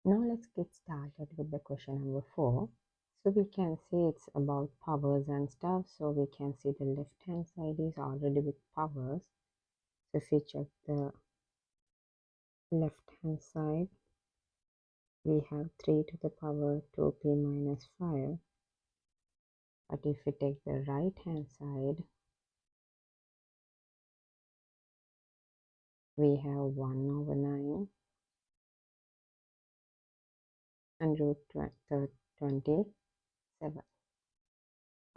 Now let's get started with the question number 4. So we can see it's about powers and stuff. So we can see the left hand side is already with powers. So if we check the left hand side, we have 3 to the power 2p minus 5. But if we take the right hand side, we have 1 over 9 and root 27.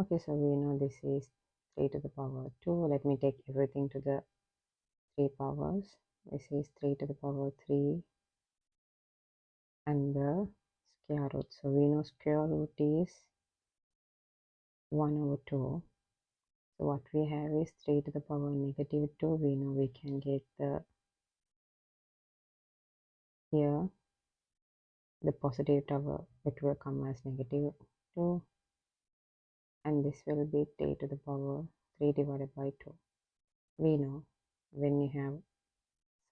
Okay, so we know this is 3 to the power 2. Let me take everything to the 3 powers. This is 3 to the power 3 and the square root. So we know square root is 1 over 2. So what we have is 3 to the power negative 2. We know we can get the here the positive tower, it will come as negative 2, and this will be 3 to the power 3 divided by 2. We know when you have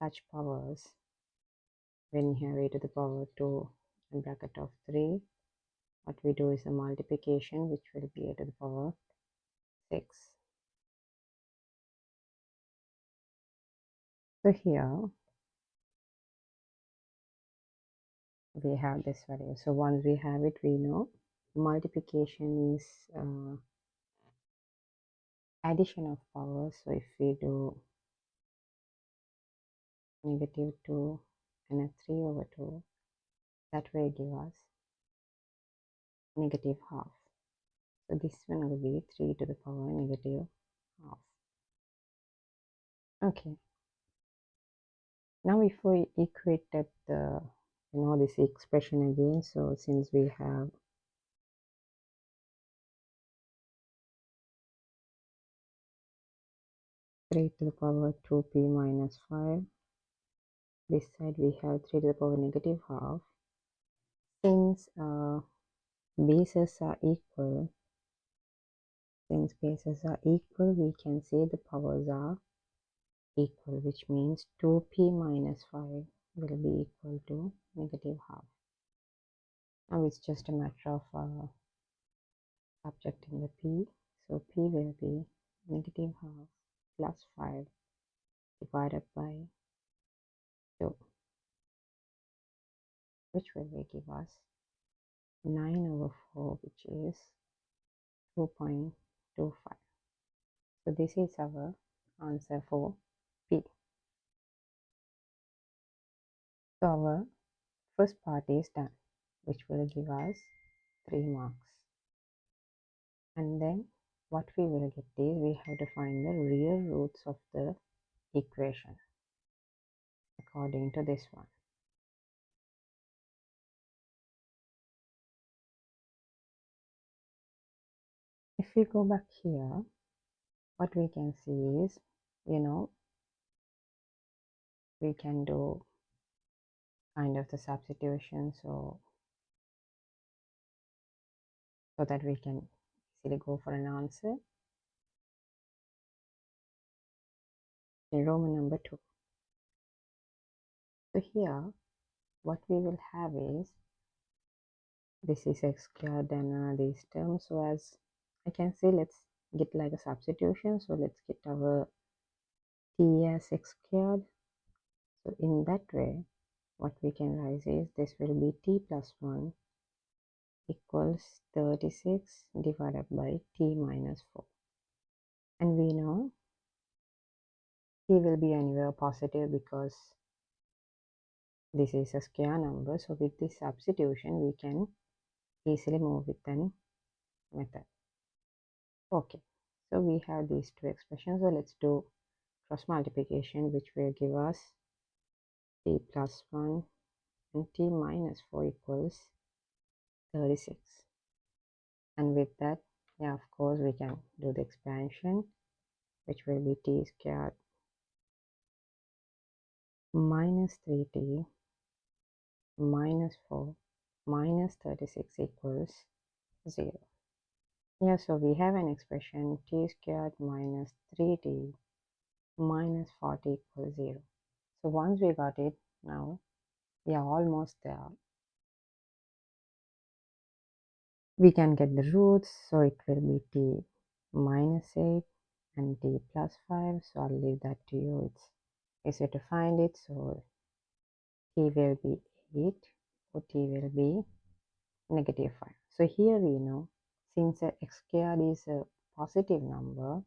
such powers, when you have a to the power 2 and bracket of 3, what we do is a multiplication, which will be a to the power 6. So here we have this value. So once we have it, we know multiplication is addition of powers. So if we do negative 2 and a 3 over 2, that will give us negative half. So this one will be 3 to the power negative half. Okay. Now if we equated the this expression again, so since we have 3 to the power 2p minus 5, this side we have 3 to the power negative half. Since bases are equal, we can say the powers are equal, which means 2p minus 5 will be equal to negative half. Now it's just a matter of subtracting the p. So p will be negative half plus 5 divided by 2, which will give us 9 over 4, which is 2.25. So this is our answer for P. So our first part is done, which will give us 3 marks. And then what we will get is we have to find the real roots of the equation according to this one. If we go back here, what we can see is, we can do kind of the substitution, so that we can easily go for an answer. In Roman number 2. So here, what we will have is, this is x squared and these terms. So as I can say, let's get like a substitution. So let's get our t as x squared. So in that way, what we can write is this will be t plus 1 equals 36 divided by t minus 4. And we know t will be anywhere positive because this is a square number. So with this substitution, we can easily move with an method. Okay, so we have these two expressions. So let's do cross multiplication, which will give us t plus 1 and t minus 4 equals 36. And with that, yeah, of course, we can do the expansion, which will be t squared minus 3t minus 4 minus 36 equals 0. Yeah, so we have an expression t squared minus 3t minus 40 equals 0. So once we got it, now we are almost there. We can get the roots, so it will be t minus 8 and t plus 5. So I'll leave that to you. It's easier to find it. So t will be 8, or t will be negative 5. So here we know, since x squared is a positive number,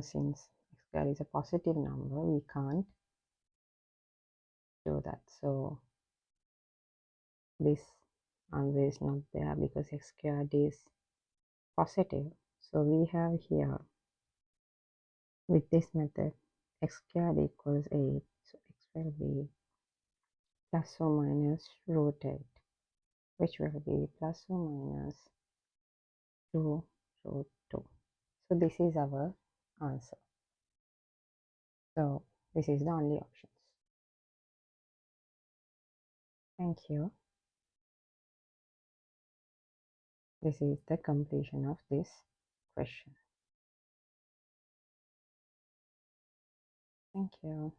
since x squared is a positive number, we can't do that. So this answer is not there because x squared is positive. So we have here, with this method, x squared equals 8. So x will be plus or minus root 8, which will be plus or minus 2 root 2. So this is our answer. So this is the only options. Thank you. This is the completion of this question. Thank you.